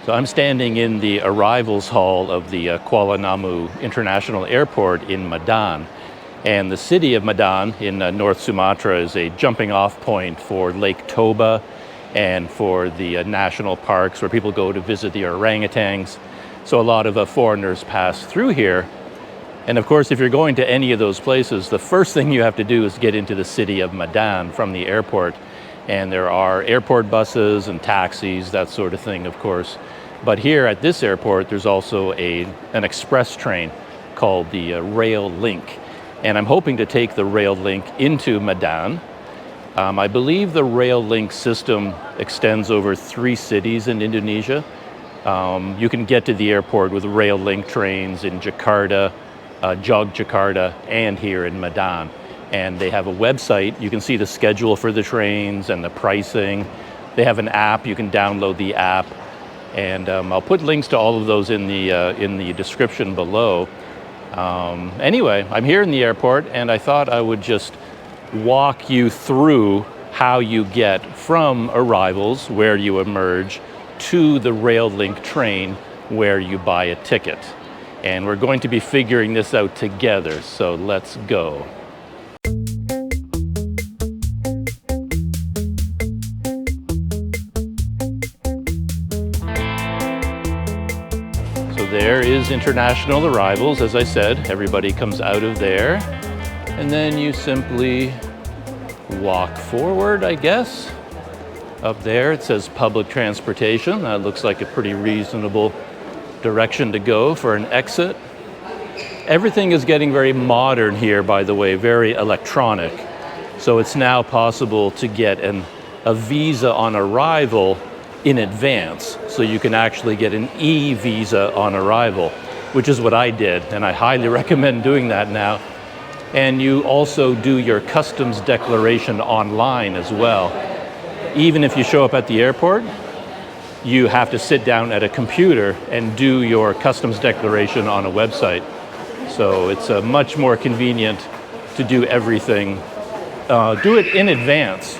So I'm standing in the arrivals hall of the Kuala Namu International Airport in Medan. And the city of Medan in North Sumatra is a jumping off point for Lake Toba and for the national parks where people go to visit the orangutans. So a lot of foreigners pass through here. And of course, if you're going to any of those places, the first thing you have to do is get into the city of Medan from the airport. And there are airport buses and taxis, that sort of thing, of course. But here at this airport, there's also an express train called the Rail Link. And I'm hoping to take the Rail Link into Medan. I believe the Rail Link system extends over 3 cities in Indonesia. You can get to the airport with Rail Link trains in Jakarta, Yogyakarta, and here in Medan. And they have a website. You can see the schedule for the trains and the pricing. They have an app. You can download the app. And I'll put links to all of those in the description below. Anyway, I'm here in the airport, and I thought I would just walk you through how you get from arrivals, where you emerge, to the Rail Link train, where you buy a ticket. And we're going to be figuring this out together, so let's go. There is international arrivals, as I said. Everybody comes out of there. And then you simply walk forward, I guess. Up there it says public transportation. That looks like a pretty reasonable direction to go for an exit. Everything is getting very modern here, by the way, very electronic. So it's now possible to get a visa on arrival in advance, so you can actually get an e-visa on arrival, which is what I did, and I highly recommend doing that now. And you also do your customs declaration online as well. Even if you show up at the airport, you have to sit down at a computer and do your customs declaration on a website. So it's much more convenient to do everything. Do it in advance.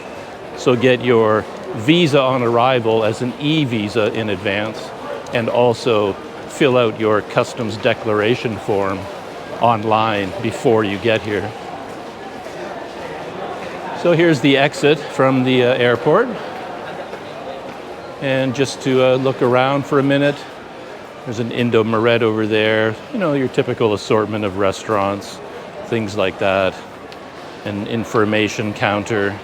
So get your visa on arrival as an e-visa in advance, and also fill out your customs declaration form online before you get here. So here's the exit from the airport. And just to look around for a minute, there's an Indo-Maret over there. You know, your typical assortment of restaurants, things like that. An information counter.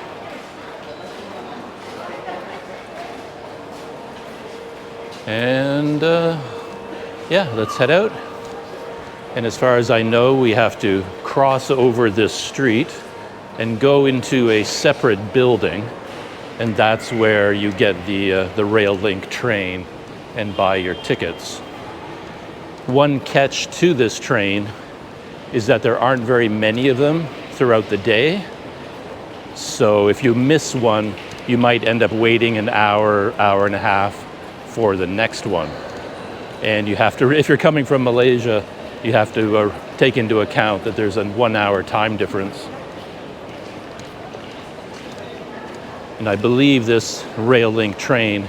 And yeah, let's head out. And as far as I know, we have to cross over this street and go into a separate building. And that's where you get the Rail Link train and buy your tickets. One catch to this train is that there aren't very many of them throughout the day. So if you miss one, you might end up waiting an hour, hour and a half for the next one. And you have to, if you're coming from Malaysia, you have to take into account that there's a 1-hour time difference. And I believe this Rail Link train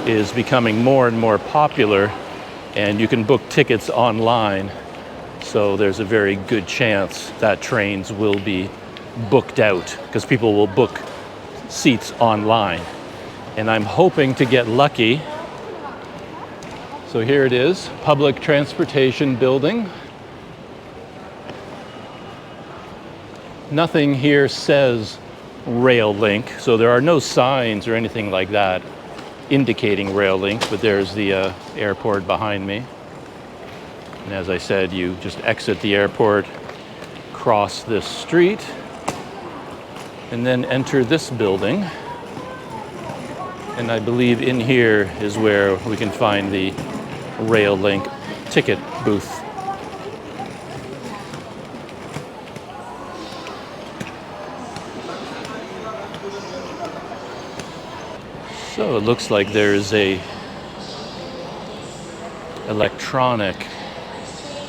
is becoming more and more popular, and you can book tickets online. So there's a very good chance that trains will be booked out, because people will book seats online. And I'm hoping to get lucky. So here it is, public transportation building. Nothing here says Rail Link, so there are no signs or anything like that indicating Rail Link, but there's the airport behind me. And as I said, you just exit the airport, cross this street, and then enter this building. And I believe in here is where we can find the Rail Link ticket booth. So it looks like there's a electronic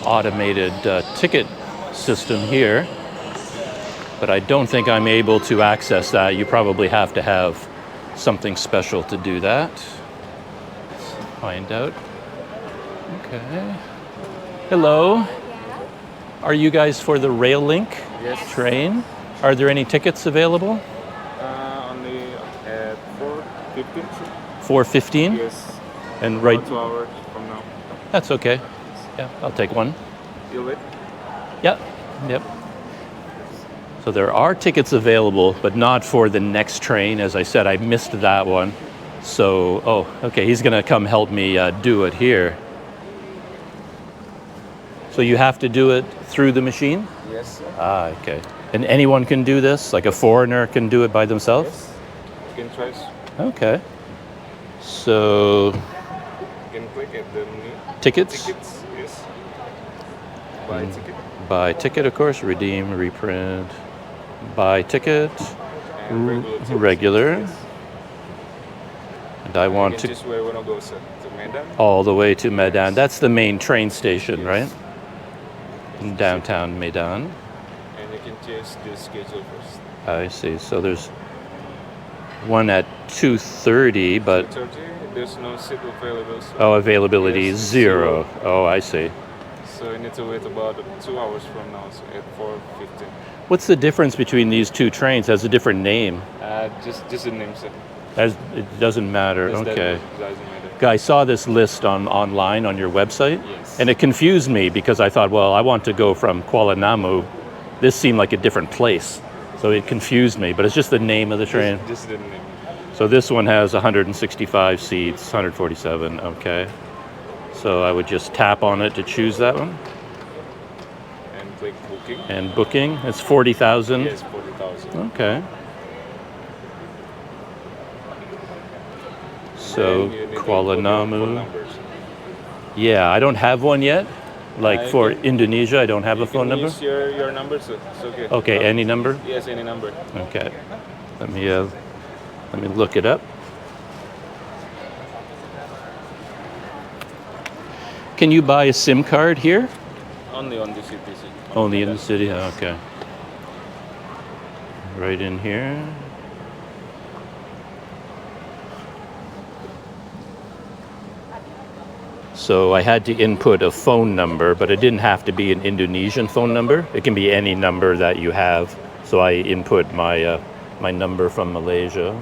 automated ticket system here, but I don't think I'm able to access that. You probably have to have something special to do that. find out. Okay. Hello. Are you guys for the Rail Link train? Are there any tickets available? Only at 4:15. 4:15? Yes. And right. 2 hours from now. That's okay. Yeah, I'll take one. You'll wait? Yep. Yep. So there are tickets available, but not for the next train. As I said, I missed that one. So, oh, okay, he's gonna come help me do it here. So you have to do it through the machine? Yes, sir. Ah, okay. And anyone can do this? Like a foreigner can do it by themselves? Yes. You can try. Okay. So, You can click at the menu. tickets? Tickets, yes. Buy ticket. Buy ticket, of course. Redeem, reprint. Buy ticket. And Regular. Yes. And I want You to can choose where you want to go, sir. To Medan. all the way to Medan. That's the main train station, Yes. right? In downtown Medan. And you can choose the schedule first. I see. So there's one at 2:30, but 2:30, there's no seat available. So oh, availability Yes, is zero. Oh, I see. So you need to wait about 2 hours from now, so at 4:15. What's the difference between these two trains? Has a different name. Just the name, sir. It doesn't matter. Just that Okay. doesn't matter. I saw this list online on your website, Yes. and it confused me because I thought, well, I want to go from Kuala Namu. This seemed like a different place, so it confused me. But it's just the name of the train. Just the name. So this one has 165 seats, 147. Okay. So I would just tap on it to choose that one. And click booking. And booking, it's 40,000. Yes, 40,000. Okay. So And you need to Kuala put your phone Namu. numbers. Yeah, I don't have one yet. Like for you Indonesia, I don't have a You phone can number. use your number, sir. It's okay. Okay, any number? Yes, any number. Okay. Let me look it up. Can you buy a SIM card here? Only on the city, sir. Only in the city? Okay. Right in here. So I had to input a phone number, but it didn't have to be an Indonesian phone number. It can be any number that you have. So I input my my number from Malaysia.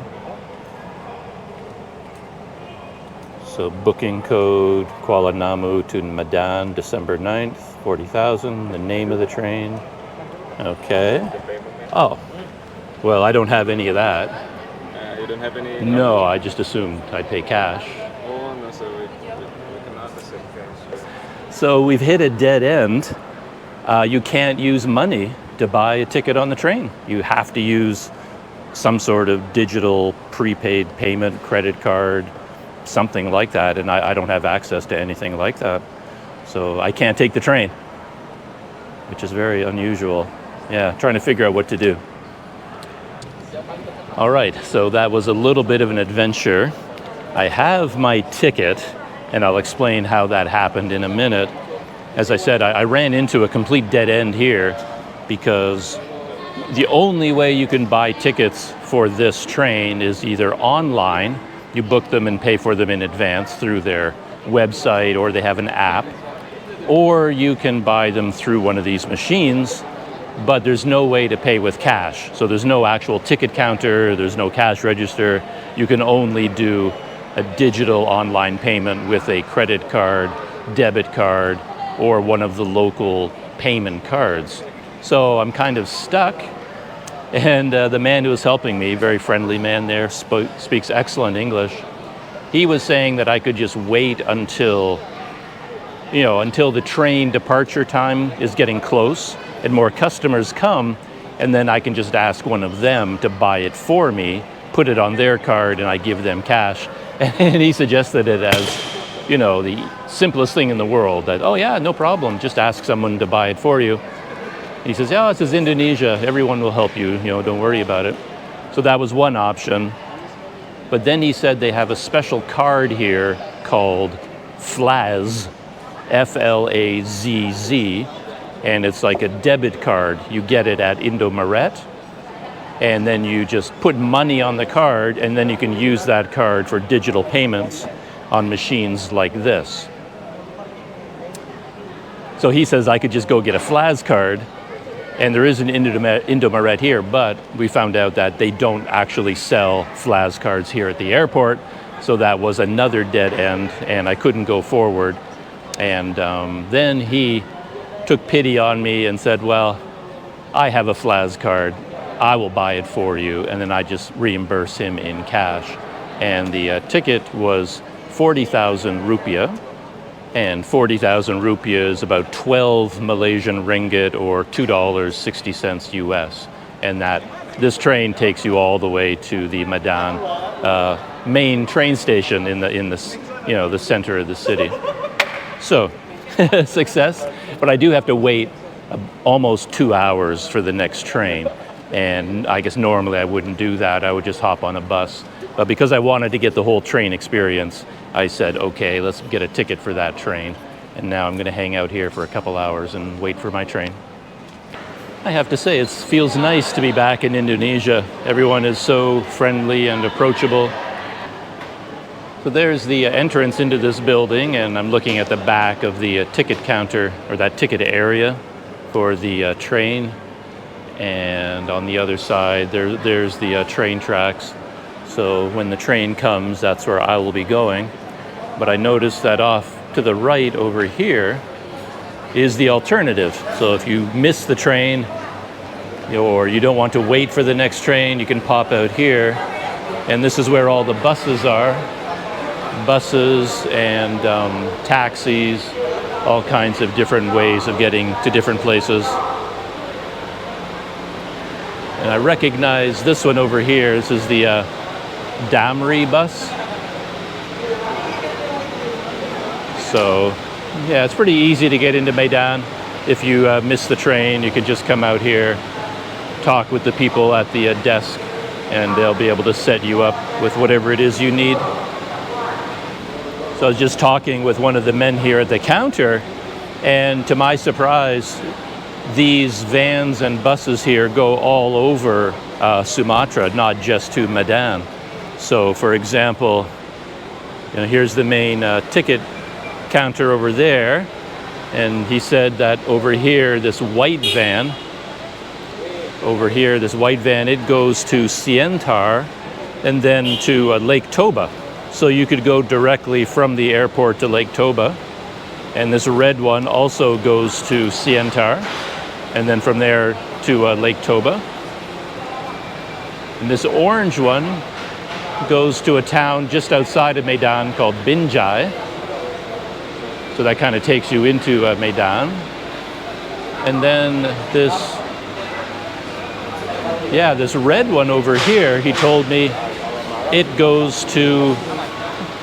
So booking code, Kuala Namu to Medan, December 9th, 40,000, the name of the train. Okay. Oh, well, I don't have any of that. You don't have any? No, I just assumed I'd pay cash. Oh, no, sir. We cannot accept cash. So we've hit a dead end. You can't use money to buy a ticket on the train. You have to use some sort of digital prepaid payment, credit card, something like that. And I don't have access to anything like that. So I can't take the train, which is very unusual. Yeah, trying to figure out what to do. All right, so that was a little bit of an adventure. I have my ticket, and I'll explain how that happened in a minute. As I said, I ran into a complete dead end here because the only way you can buy tickets for this train is either online, you book them and pay for them in advance through their website, or they have an app, or you can buy them through one of these machines, but there's no way to pay with cash. So there's no actual ticket counter, there's no cash register. You can only do a digital online payment with a credit card, debit card, or one of the local payment cards. So I'm kind of stuck. And the man who was helping me, very friendly man there, speaks excellent English. He was saying that I could just wait until the train departure time is getting close and more customers come, and then I can just ask one of them to buy it for me, put it on their card, and I give them cash. And he suggested it as, the simplest thing in the world, that, oh yeah, no problem, just ask someone to buy it for you. He says, yeah, this is Indonesia, everyone will help you, don't worry about it. So that was one option. But then he said they have a special card here called FLAZZ, F-L-A-Z-Z, and it's like a debit card. You get it at Indomaret, and then you just put money on the card, and then you can use that card for digital payments. on machines like this. So he says I could just go get a FLAS card, and there is an Indomaret here, but we found out that they don't actually sell FLAS cards here at the airport, so that was another dead end, and I couldn't go forward. And then he took pity on me and said, well, I have a FLAS card, I will buy it for you, and then I just reimburse him in cash. And the ticket was 40,000 rupiah, and 40,000 rupiah is about 12 Malaysian ringgit or $2.60 US. And this train takes you all the way to the Medan main train station in the center of the city. So success, but I do have to wait almost 2 hours for the next train. And I guess normally I wouldn't do that. I would just hop on a bus. But because I wanted to get the whole train experience, I said, okay, let's get a ticket for that train. And now I'm going to hang out here for a couple hours and wait for my train. I have to say, it feels nice to be back in Indonesia. Everyone is so friendly and approachable. So there's the entrance into this building, and I'm looking at the back of the ticket counter, or that ticket area for the train. And on the other side, there's the train tracks. So when the train comes, that's where I will be going. But I noticed that off to the right over here is the alternative. So if you miss the train, or you don't want to wait for the next train, you can pop out here. And this is where all the buses are. Buses and taxis, all kinds of different ways of getting to different places. And I recognize this one over here. This is the Damri bus. So, yeah, it's pretty easy to get into Medan. If you miss the train, you can just come out here, talk with the people at the desk, and they'll be able to set you up with whatever it is you need. So I was just talking with one of the men here at the counter, and to my surprise, these vans and buses here go all over Sumatra, not just to Medan. So, for example, here's the main ticket counter over there, and he said that over here, this white van, it goes to Siantar and then to Lake Toba. So you could go directly from the airport to Lake Toba. And this red one also goes to Siantar, and then from there to Lake Toba. And this orange one goes to a town just outside of Medan called Binjai. So that kind of takes you into Medan. And then this red one over here, he told me it goes to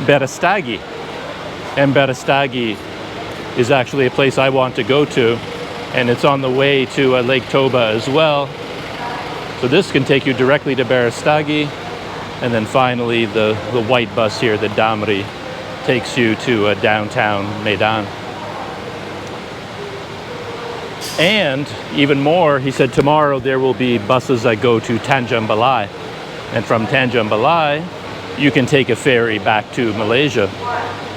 Berastagi. And Berastagi is actually a place I want to go to. And it's on the way to Lake Toba as well. So this can take you directly to Berastagi. And then finally, the white bus here, the Damri, takes you to downtown Medan. And even more, he said tomorrow there will be buses that go to Tanjung Balai. And from Tanjung Balai, you can take a ferry back to Malaysia.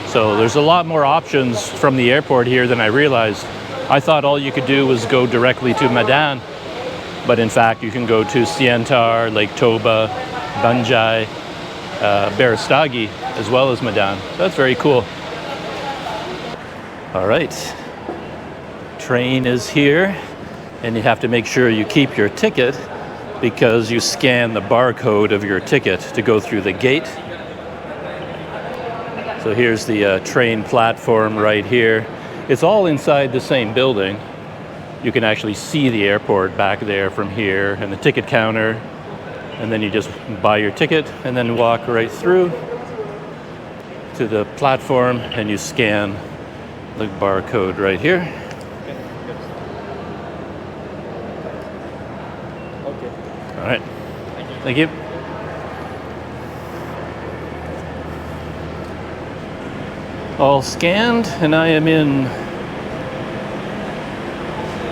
So there's a lot more options from the airport here than I realized. I thought all you could do was go directly to Medan. But in fact, you can go to Siantar, Lake Toba, Banjai, Berastagi, as well as Medan. So that's very cool. All right. Train is here, and you have to make sure you keep your ticket because you scan the barcode of your ticket to go through the gate. So here's the train platform right here. It's all inside the same building. You can actually see the airport back there from here, and the ticket counter, and then you just buy your ticket and then walk right through to the platform and you scan the barcode right here. All right. Thank you. All scanned, and I am in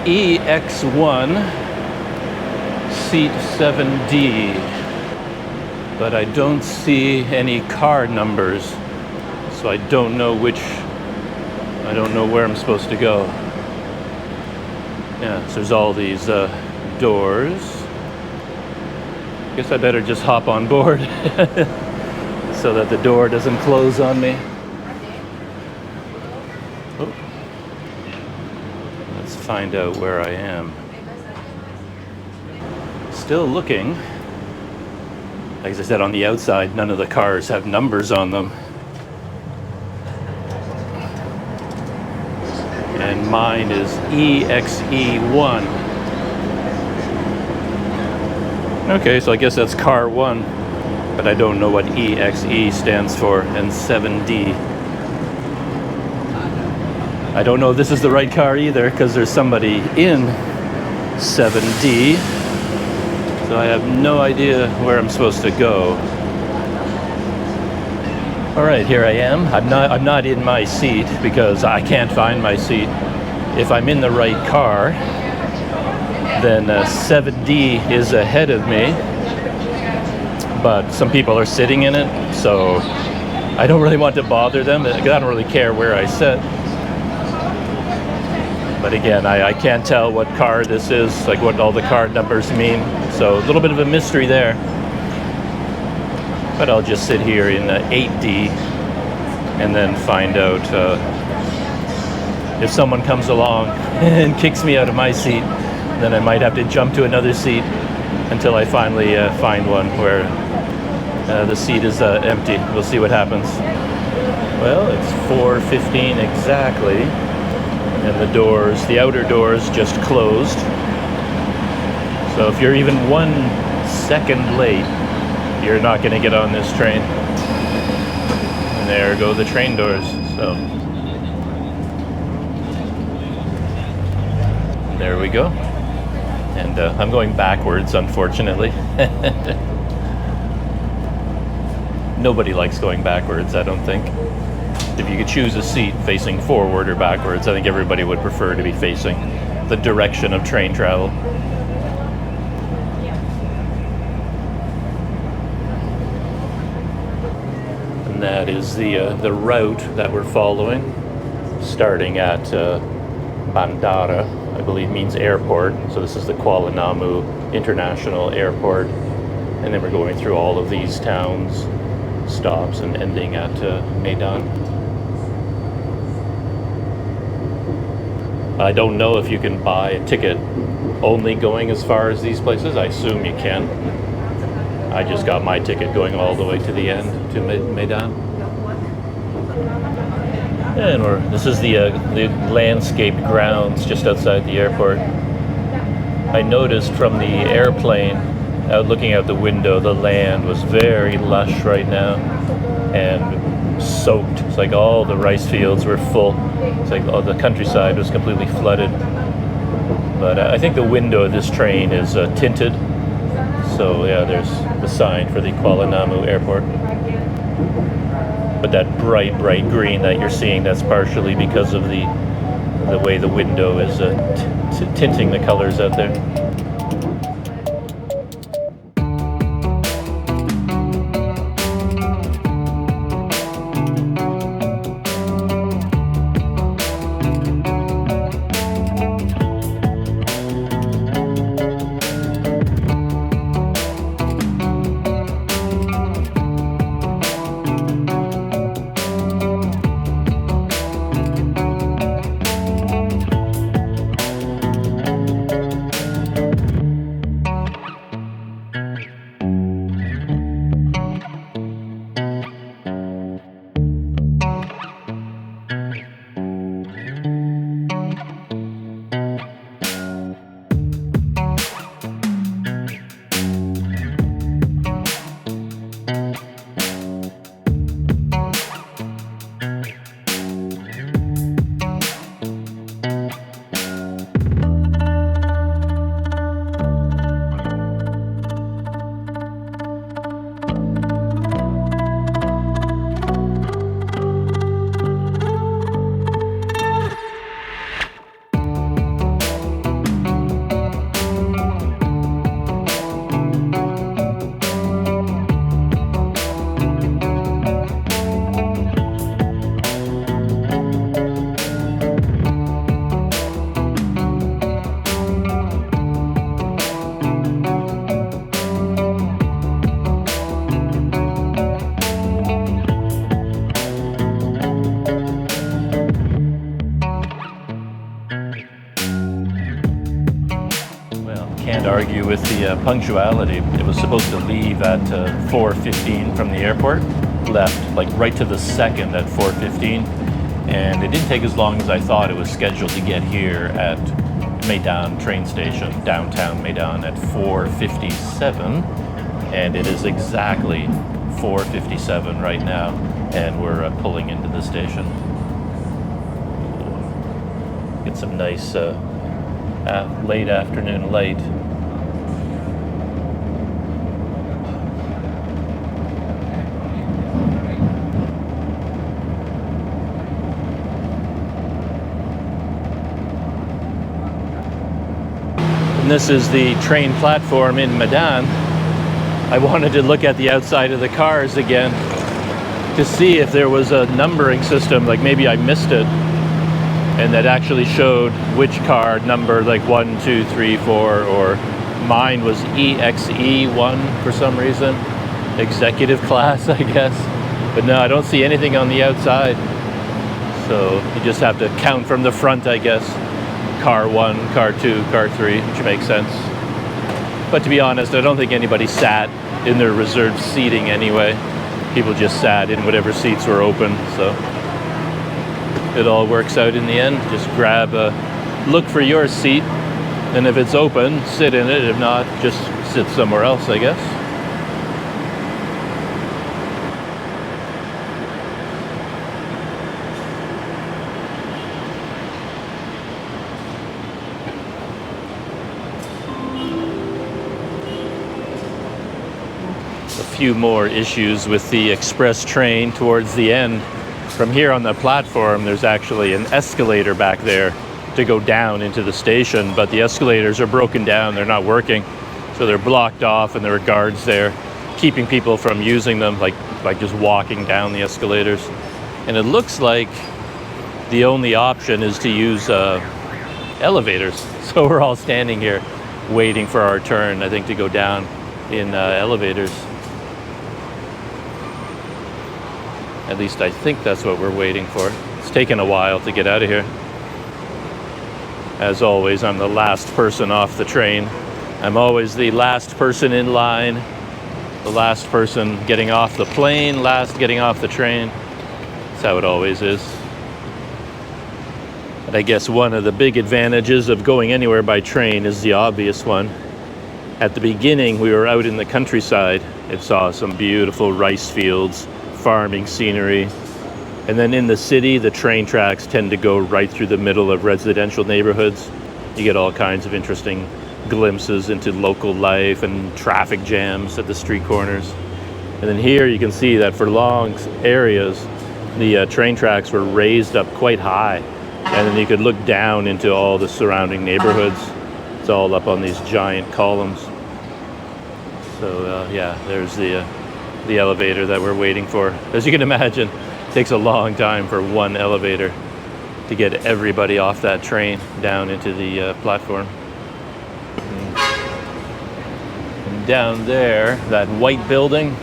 EX1 seat 7D, but I don't see any car numbers. So So I don't know where I'm supposed to go. Yeah, so there's all these doors. Guess I better just hop on board so that the door doesn't close on me. Oh. Let's find out where I am. Still looking. Like I said, on the outside, none of the cars have numbers on them. And mine is EXE1. Okay, so I guess that's car 1, but I don't know what EXE stands for, and 7D. I don't know if this is the right car either, because there's somebody in 7D. So I have no idea where I'm supposed to go. All right, here I am. I'm not in my seat because I can't find my seat. If I'm in the right car, then 7D is ahead of me. But some people are sitting in it, so I don't really want to bother them. I don't really care where I sit. But again, I can't tell what car this is, like what all the car numbers mean. So a little bit of a mystery there. But I'll just sit here in 8D and then find out if someone comes along and kicks me out of my seat, then I might have to jump to another seat until I finally find one where the seat is empty. We'll see what happens. Well, it's 4:15 exactly. And the outer doors just closed. So if you're even 1 second late, you're not going to get on this train. And there go the train doors. So there we go. And I'm going backwards, unfortunately. Nobody likes going backwards, I don't think. If you could choose a seat facing forward or backwards, I think everybody would prefer to be facing the direction of train travel. And that is the route that we're following, starting at Bandara, I believe means airport. So this is the Kuala Namu International Airport. And then we're going through all of these towns, stops, and ending at Medan. I don't know if you can buy a ticket only going as far as these places. I assume you can. I just got my ticket going all the way to the end, to Medan. And this is the landscaped grounds just outside the airport. I noticed from the airplane, out looking out the window, the land was very lush right now and soaked. It's like all the rice fields were full. It's like the countryside was completely flooded. But I think the window of this train is tinted. So yeah, there's the sign for the Kuala Namu airport. But that bright green that you're seeing, that's partially because of the way the window is tinting the colors out there. argue with the punctuality. It was supposed to leave at 4:15 from the airport, left like right to the second at 4:15, and it didn't take as long as I thought. It was scheduled to get here at Medan train station, downtown Medan, at 4:57, and it is exactly 4:57 right now, and we're pulling into the station. Get some nice late afternoon light. And this is the train platform in Medan. I wanted to look at the outside of the cars again to see if there was a numbering system, like maybe I missed it, and that actually showed which car number, like 1, 2, 3, 4, or mine was EXE1 for some reason, executive class, I guess. But no, I don't see anything on the outside. So you just have to count from the front, I guess. Car 1, car 2, car 3, which makes sense. But to be honest, I don't think anybody sat in their reserved seating anyway. People just sat in whatever seats were open, so it all works out in the end. Just look for your seat, and if it's open, sit in it. If not, just sit somewhere else, I guess. A few more issues with the express train towards the end. From here on the platform, there's actually an escalator back there to go down into the station, but the escalators are broken down, they're not working, so they're blocked off, and there are guards there keeping people from using them, like just walking down the escalators. And it looks like the only option is to use elevators. So we're all standing here waiting for our turn, I think, to go down in elevators. At least I think that's what we're waiting for. It's taken a while to get out of here. As always, I'm the last person off the train. I'm always the last person in line, the last person getting off the plane, last getting off the train. That's how it always is. And I guess one of the big advantages of going anywhere by train is the obvious one. At the beginning, we were out in the countryside and saw some beautiful rice fields, farming scenery. And then in the city, the train tracks tend to go right through the middle of residential neighborhoods. You get all kinds of interesting glimpses into local life and traffic jams at the street corners. And then here you can see that for long areas, the train tracks were raised up quite high. And then you could look down into all the surrounding neighborhoods. It's all up on these giant columns. So yeah, there's the elevator that we're waiting for. As you can imagine, it takes a long time for one elevator to get everybody off that train down into the platform. And down there, that white building,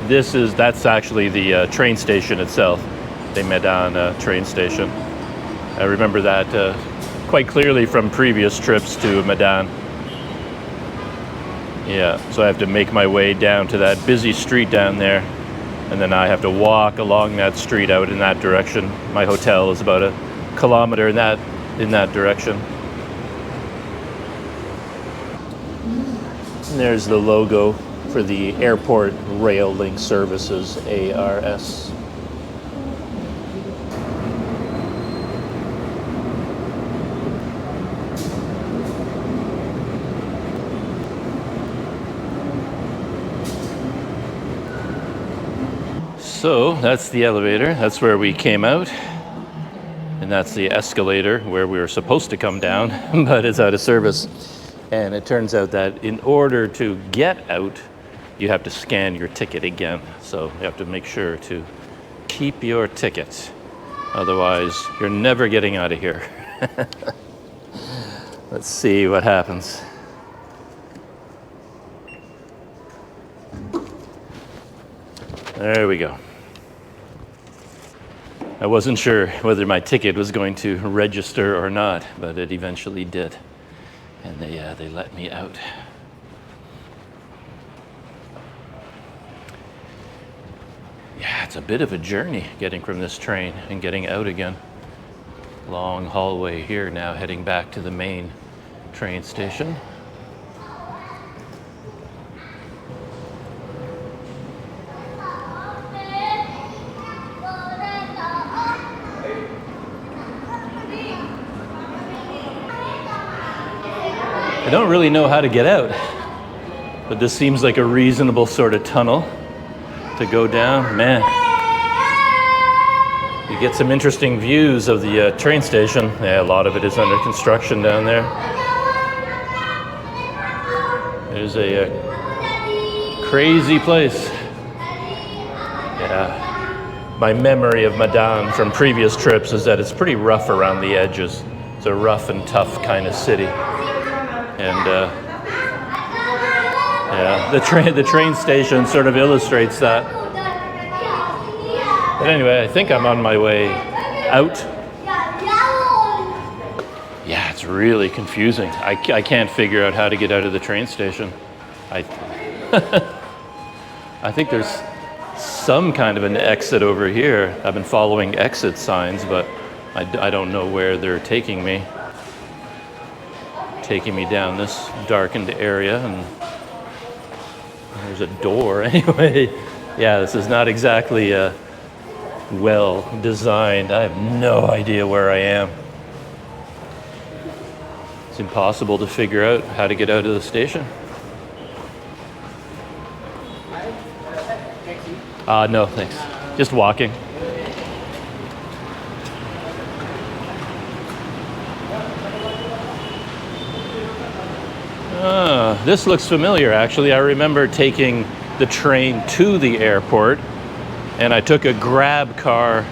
that's actually the train station itself, the Medan train station. I remember that quite clearly from previous trips to Medan. Yeah, so I have to make my way down to that busy street down there, and then I have to walk along that street out in that direction. My hotel is about 1 kilometer in that direction. And there's the logo for the Airport Rail Link Services, ARS. So that's the elevator, that's where we came out, and that's the escalator where we were supposed to come down, but it's out of service. And it turns out that in order to get out, you have to scan your ticket again. So you have to make sure to keep your ticket, otherwise you're never getting out of here. Let's see what happens. There we go. I wasn't sure whether my ticket was going to register or not, but it eventually did. And they let me out. Yeah, it's a bit of a journey getting from this train and getting out again. Long hallway here now, heading back to the main train station. I don't really know how to get out, but this seems like a reasonable sort of tunnel to go down. Man, you get some interesting views of the train station. Yeah, a lot of it is under construction down there. There's a crazy place. Yeah, my memory of Medan from previous trips is that it's pretty rough around the edges. It's a rough and tough kind of city. And yeah, the train station sort of illustrates that. But anyway, I think I'm on my way out. Yeah, it's really confusing. I can't figure out how to get out of the train station. I think there's some kind of an exit over here. I've been following exit signs, but I don't know where they're taking me. Taking me down this darkened area, and there's a door anyway. Yeah, this is not exactly well designed. I have no idea where I am. It's impossible to figure out how to get out of the station. No, thanks. Just walking. This looks familiar, actually. I remember taking the train to the airport, and I took a grab car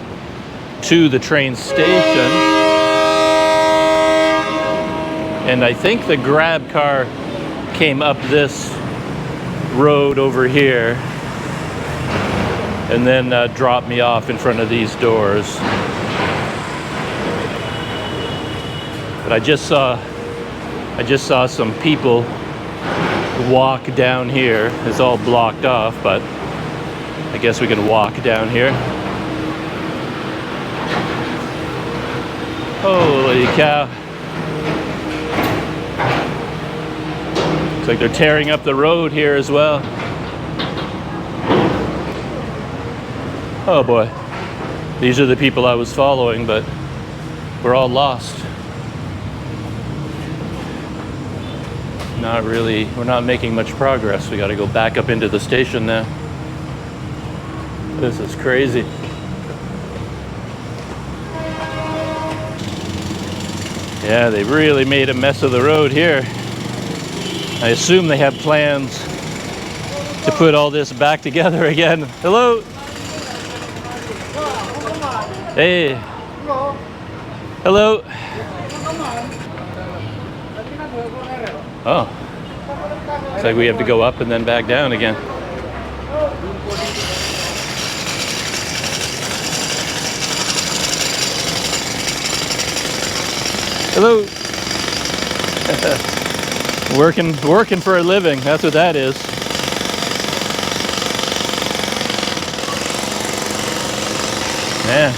to the train station. And I think the grab car came up this road over here and then dropped me off in front of these doors. But I just saw some people walk down here. It's all blocked off, but I guess we can walk down here. Holy cow. Looks like they're tearing up the road here as well. Oh boy. These are the people I was following, but we're all lost. Not really, we're not making much progress. We got to go back up into the station now. This is crazy. Yeah, they really made a mess of the road here. I assume they have plans to put all this back together again. Hello. Hey. Hello. Oh. Looks like we have to go up and then back down again. Hello. working for a living. That's what that is. Yeah.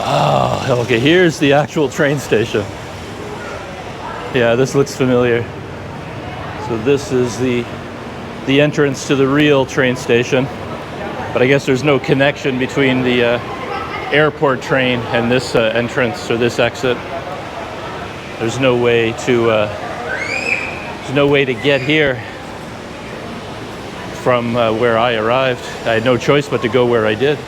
Oh, okay, here's the actual train station. Yeah, this looks familiar. So this is the entrance to the real train station. But I guess there's no connection between the airport train and this entrance or this exit. There's no way to get here from where I arrived. I had no choice but to go where I did.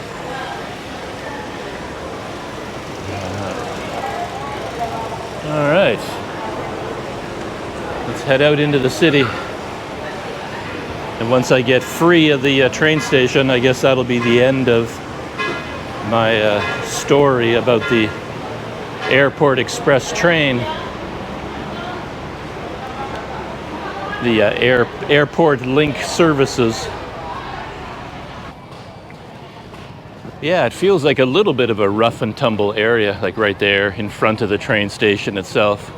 All right, let's head out into the city. And once I get free of the train station, I guess that'll be the end of my story about the Airport Express train. the airport link services. Yeah, it feels like a little bit of a rough and tumble area, like right there in front of the train station itself.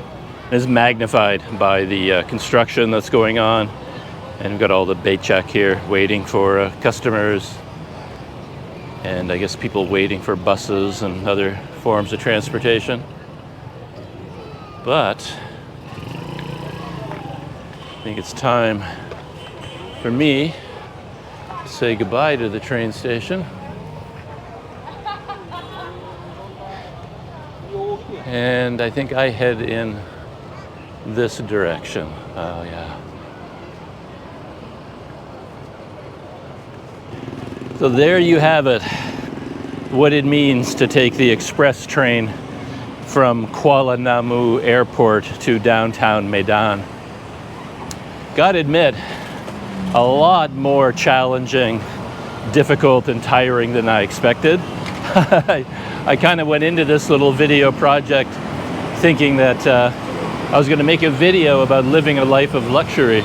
It's magnified by the construction that's going on. And we've got all the becak here waiting for customers. And I guess people waiting for buses and other forms of transportation. But I think it's time for me to say goodbye to the train station. And I think I head in this direction. Oh, yeah. So there you have it. What it means to take the express train from Kuala Namu Airport to downtown Medan. Gotta admit, a lot more challenging, difficult, and tiring than I expected. I kind of went into this little video project thinking that I was going to make a video about living a life of luxury,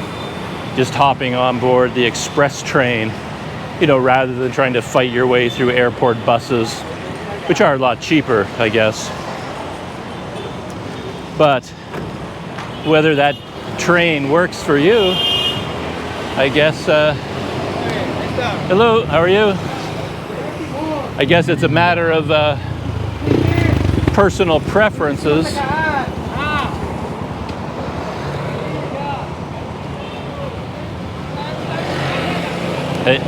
just hopping on board the express train, you know, rather than trying to fight your way through airport buses, which are a lot cheaper, I guess. But whether that train works for you, I guess, hello, how are you? I guess it's a matter of personal preferences. Hey.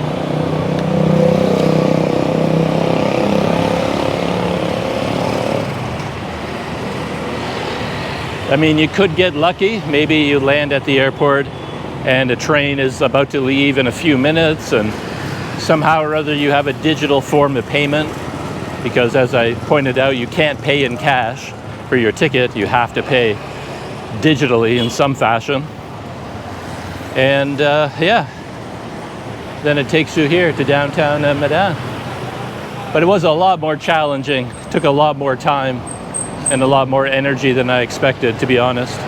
I mean, you could get lucky. Maybe you land at the airport and a train is about to leave in a few minutes, and somehow or other you have a digital form of payment, because as I pointed out, you can't pay in cash for your ticket. You have to pay digitally in some fashion. And yeah, then it takes you here to downtown Medan. But it was a lot more challenging. It took a lot more time and a lot more energy than I expected, to be honest.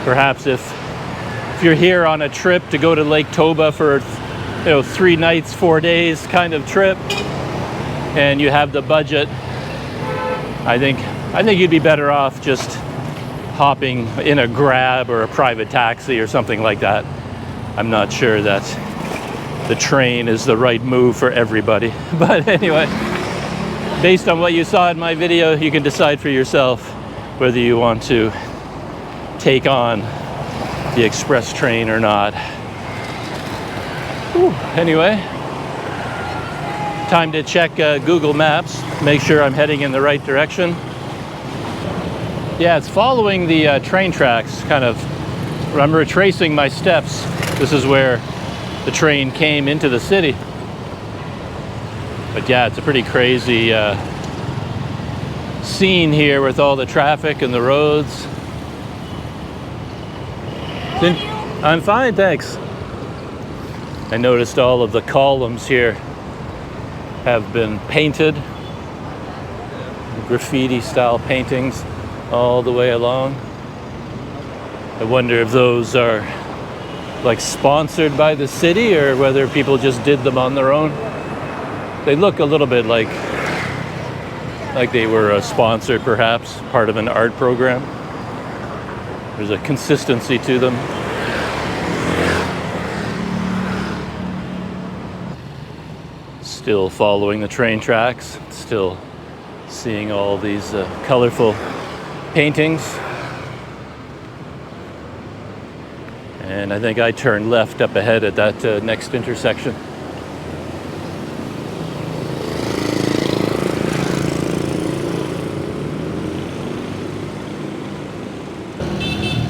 Perhaps if you're here on a trip to go to Lake Toba for, you know, 3 nights, 4 days kind of trip, and you have the budget, I think you'd be better off just hopping in a Grab or a private taxi or something like that. I'm not sure that the train is the right move for everybody. But anyway, based on what you saw in my video, you can decide for yourself whether you want to take on the express train or not. Whew. Anyway, time to check Google Maps, make sure I'm heading in the right direction. Yeah, it's following the train tracks, kind of. I'm retracing my steps. This is where the train came into the city. But yeah, it's a pretty crazy scene here with all the traffic and the roads. I'm fine, thanks. I noticed all of the columns here have been painted, graffiti style paintings all the way along. I wonder if those are like sponsored by the city or whether people just did them on their own. They look a little bit like they were sponsored, perhaps, part of an art program. There's a consistency to them. Still following the train tracks, still seeing all these colorful paintings. And I think I turned left up ahead at that next intersection.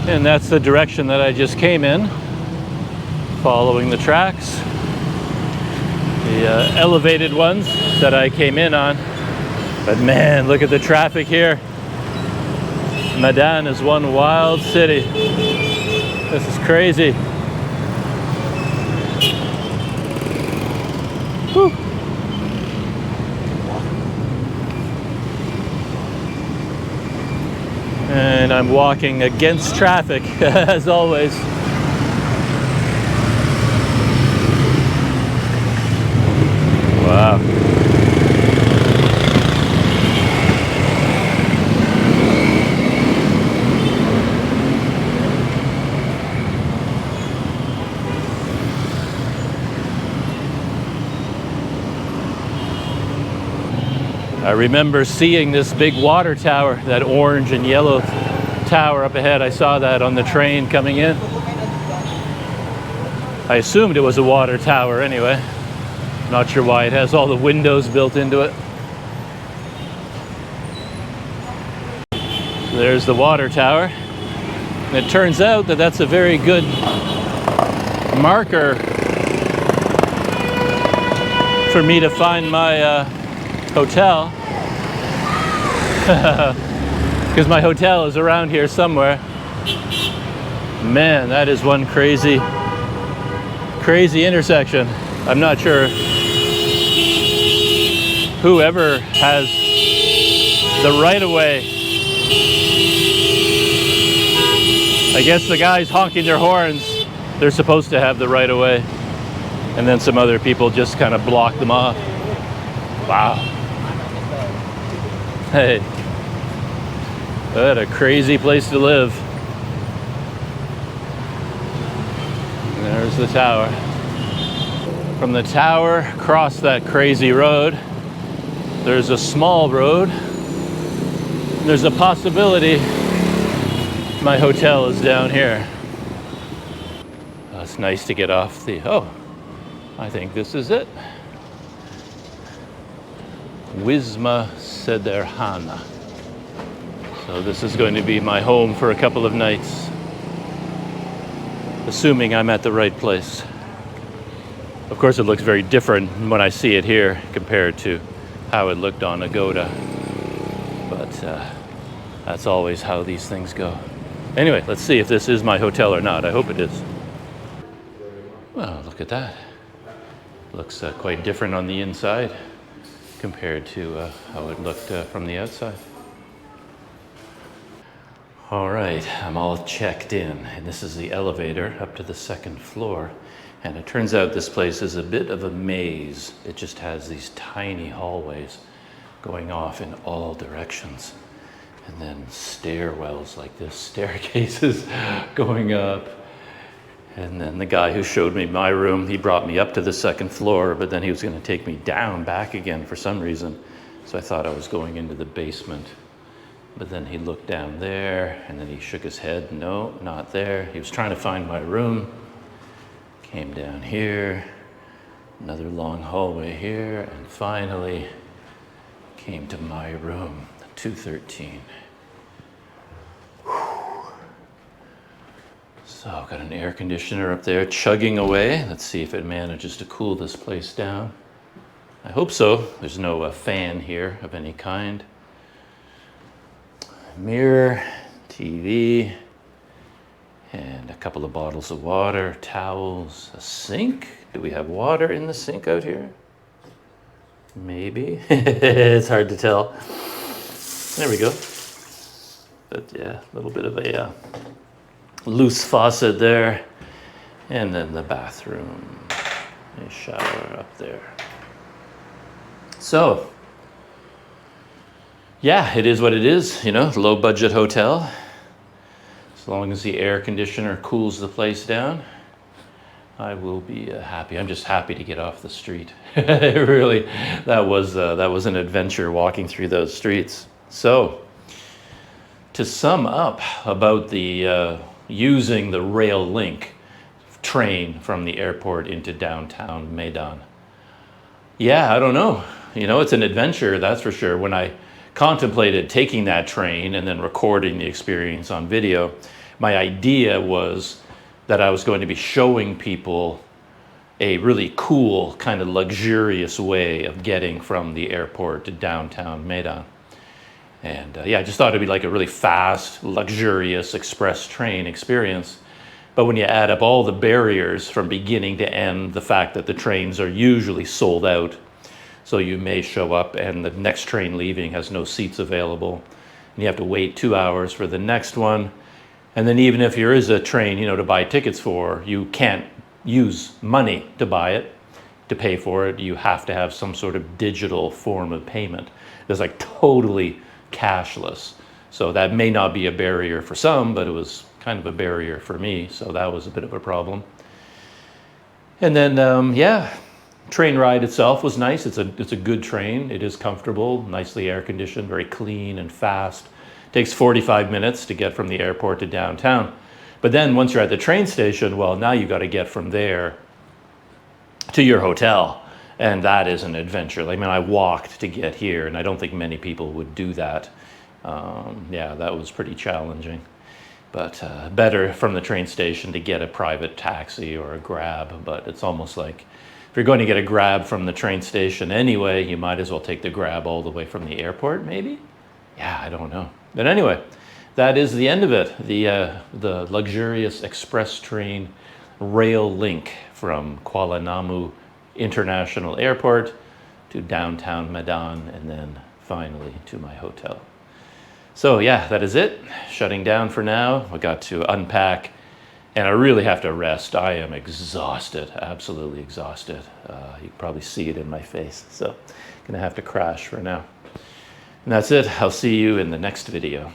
And that's the direction that I just came in, following the tracks. The elevated ones that I came in on. But man, look at the traffic here. Medan is one wild city. This is crazy. Whew. And I'm walking against traffic, as always. Wow. I remember seeing this big water tower, that orange and yellow tower up ahead. I saw that on the train coming in. I assumed it was a water tower anyway. Not sure why it has all the windows built into it. So there's the water tower. And it turns out that that's a very good marker for me to find my hotel. Because my hotel is around here somewhere. Man, that is one crazy intersection. I'm not sure whoever has the right of way. I guess the guys honking their horns, they're supposed to have the right of way. And then some other people just kind of block them off. Wow. Hey, what a crazy place to live. There's the tower. From the tower, across that crazy road, there's a small road. There's a possibility my hotel is down here. Oh, it's nice to get off the, oh, I think this is it. Wisma Sederhana. So this is going to be my home for a couple of nights, assuming I'm at the right place. Of course, it looks very different when I see it here compared to how it looked on Agoda. But that's always how these things go. Anyway, let's see if this is my hotel or not. I hope it is. Well, look at that. Looks quite different on the inside compared to how it looked from the outside. All right, I'm all checked in, and this is the elevator up to the second floor. And it turns out this place is a bit of a maze. It just has these tiny hallways going off in all directions. And then stairwells like this, staircases going up. And then the guy who showed me my room, he brought me up to the second floor, but then he was going to take me down back again for some reason. So I thought I was going into the basement. But then he looked down there, and then he shook his head. No, not there. He was trying to find my room. Came down here, another long hallway here, and finally came to my room, 213. So I've got an air conditioner up there chugging away. Let's see if it manages to cool this place down. I hope so. There's no fan here of any kind. Mirror, TV, and a couple of bottles of water, towels, a sink. Do we have water in the sink out here? Maybe. It's hard to tell. There we go. But yeah, a little bit of a loose faucet there. And then the bathroom, a shower up there. So, yeah, it is what it is, you know, low budget hotel. As long as the air conditioner cools the place down, I will be happy. I'm just happy to get off the street. Really, that was an adventure walking through those streets. So, to sum up about the using the rail link train from the airport into downtown Medan. Yeah, I don't know. You know, it's an adventure, that's for sure. When I contemplated taking that train and then recording the experience on video, my idea was that I was going to be showing people a really cool, kind of luxurious way of getting from the airport to downtown Medan. And yeah, I just thought it'd be like a really fast, luxurious express train experience. But when you add up all the barriers from beginning to end, the fact that the trains are usually sold out, so you may show up and the next train leaving has no seats available. and you have to wait 2 hours for the next one. And then even if there is a train, you know, to buy tickets for, you can't use money to buy it, to pay for it. You have to have some sort of digital form of payment. It's like totally cashless. So that may not be a barrier for some, but it was kind of a barrier for me. So that was a bit of a problem. And then, yeah, train ride itself was nice. It's a good train. It is comfortable, nicely air conditioned, very clean and fast. Takes 45 minutes to get from the airport to downtown. But then once you're at the train station, well, now you got to get from there to your hotel. And that is an adventure. I mean, I walked to get here, and I don't think many people would do that. Yeah, that was pretty challenging. But better from the train station to get a private taxi or a Grab. But it's almost like if you're going to get a Grab from the train station anyway, you might as well take the Grab all the way from the airport, maybe? Yeah, I don't know. But anyway, that is the end of it. The luxurious express train rail link from Kuala Namu International Airport to downtown Medan, and then finally to my hotel. So yeah, that is it. Shutting down for now. I got to unpack, and I really have to rest. I am exhausted, absolutely exhausted. You can probably see it in my face. So gonna have to crash for now. And that's it. I'll see you in the next video.